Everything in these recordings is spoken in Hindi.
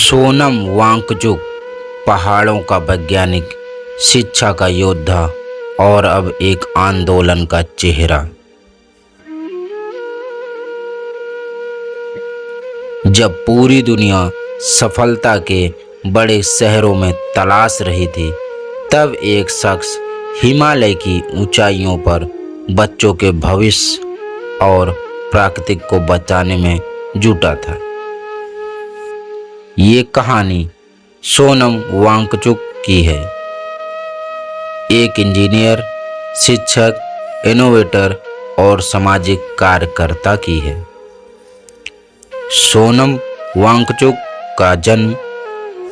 सोनम वांगचुक पहाड़ों का वैज्ञानिक, शिक्षा का योद्धा और अब एक आंदोलन का चेहरा। जब पूरी दुनिया सफलता के बड़े शहरों में तलाश रही थी, तब एक शख्स हिमालय की ऊंचाइयों पर बच्चों के भविष्य और प्रकृति को बचाने में जुटा था। ये कहानी सोनम वांगचुक की है, एक इंजीनियर, शिक्षक, इनोवेटर और सामाजिक कार्यकर्ता की है। सोनम वांगचुक का जन्म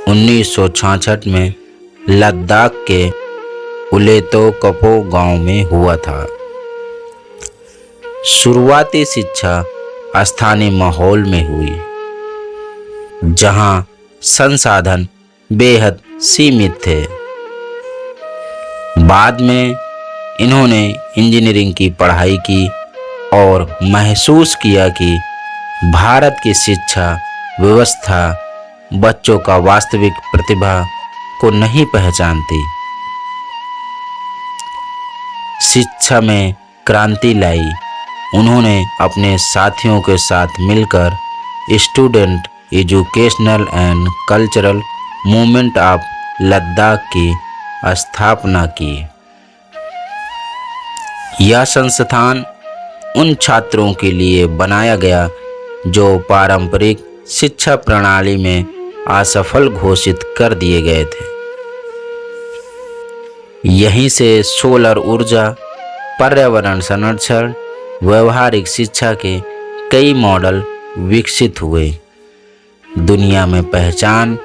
1966 में लद्दाख के उलेतोकपो गांव में हुआ था। शुरुआती शिक्षा स्थानीय माहौल में हुई, जहां संसाधन बेहद सीमित थे। बाद में इन्होंने इंजीनियरिंग की पढ़ाई की और महसूस किया कि भारत की शिक्षा व्यवस्था बच्चों का वास्तविक प्रतिभा को नहीं पहचानती। शिक्षा में क्रांति लाई। उन्होंने अपने साथियों के साथ मिलकर student educational and cultural movement of Ladakh की स्थापना की। यह संस्थान उन छात्रों के लिए बनाया गया जो पारंपरिक शिक्षा प्रणाली में असफल घोषित कर दिए गए थे। यहीं से सोलर ऊर्जा, पर्यावरण संरक्षण, व्यवहारिक शिक्षा के कई मॉडल विकसित हुए। दुनिया में पहचान।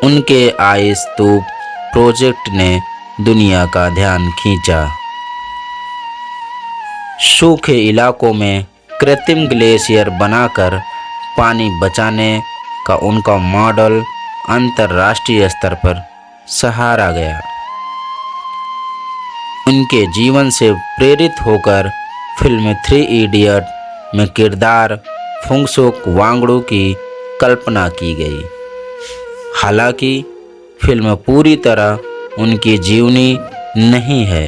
उनके आइस स्तूप प्रोजेक्ट ने दुनिया का ध्यान खींचा। सूखे इलाकों में कृत्रिम ग्लेशियर बनाकर पानी बचाने का उनका मॉडल अंतर्राष्ट्रीय स्तर पर सराहा गया। उनके जीवन से प्रेरित होकर फिल्म 3 इडियट में किरदार फुंगसुक वांगडू की कल्पना की गई। हालांकि फिल्म पूरी तरह उनकी जीवनी नहीं है।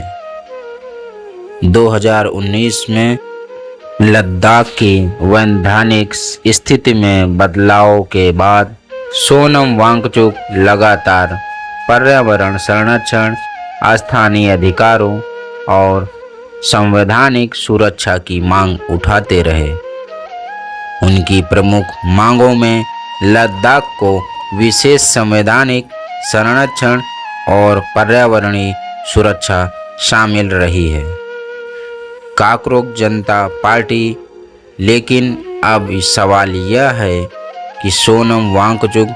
2019 में लद्दाख की वैधानिक स्थिति में बदलाव के बाद सोनम वांगचुक लगातार पर्यावरण संरक्षण, स्थानीय अधिकारों और संवैधानिक सुरक्षा की मांग उठाते रहे। उनकी प्रमुख मांगों में लद्दाख को विशेष संवैधानिक संरक्षण और पर्यावरणीय सुरक्षा शामिल रही है। काकरोक जनता पार्टी। लेकिन अब सवाल यह है कि सोनम वांगचुक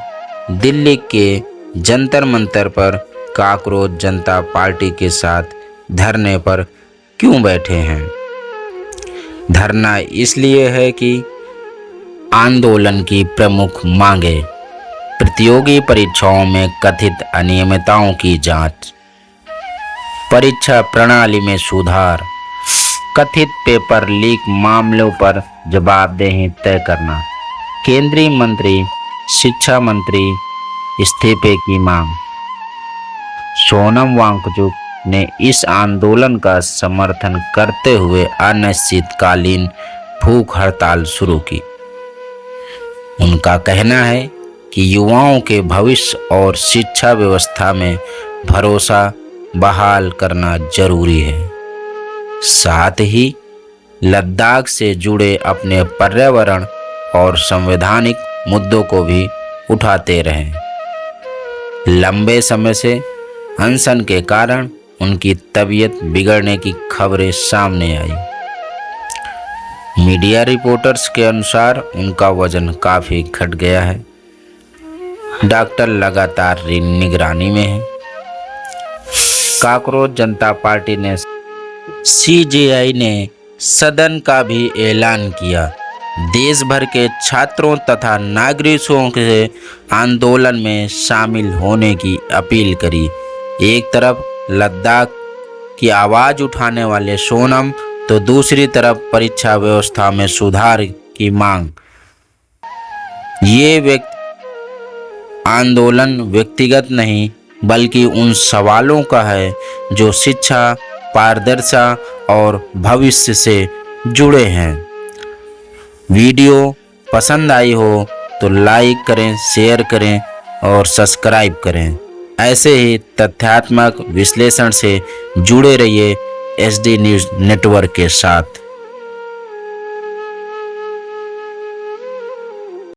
दिल्ली के जंतर मंतर पर काकरोक जनता पार्टी के साथ धरने पर क्यों बैठे हैं? धरना इसलिए है कि आंदोलन की प्रमुख मांगे प्रतियोगी परीक्षाओं में कथित अनियमितताओं की जांच, परीक्षा प्रणाली में सुधार, कथित पेपर लीक मामलों पर जवाबदेही तय करना, केंद्रीय मंत्री, शिक्षा मंत्री इस्तीफे की मांग। सोनम वांगचुक ने इस आंदोलन का समर्थन करते हुए अनिश्चितकालीन भूख हड़ताल शुरू की। उनका कहना है कि युवाओं के भविष्य और शिक्षा व्यवस्था में भरोसा बहाल करना जरूरी है। साथ ही लद्दाख से जुड़े अपने पर्यावरण और संवैधानिक मुद्दों को भी उठाते रहें। लंबे समय से अनशन के कारण उनकी तबीयत बिगड़ने की खबरें सामने आई। मीडिया रिपोर्टर्स के अनुसार उनका वजन काफ़ी घट गया है। डॉक्टर लगातार निगरानी में है। काकरोक जनता पार्टी ने सीजेआई ने सदन का भी ऐलान किया। देश भर के छात्रों तथा नागरिकों से आंदोलन में शामिल होने की अपील करी। एक तरफ लद्दाख की आवाज़ उठाने वाले सोनम तो दूसरी तरफ परीक्षा व्यवस्था में सुधार की मांग। ये आंदोलन व्यक्तिगत नहीं बल्कि उन सवालों का है जो शिक्षा, पारदर्शिता और भविष्य से जुड़े हैं। वीडियो पसंद आई हो तो लाइक करें, शेयर करें और सब्सक्राइब करें। ऐसे ही तथ्यात्मक विश्लेषण से जुड़े रहिए एसडी न्यूज़ नेटवर्क के साथ।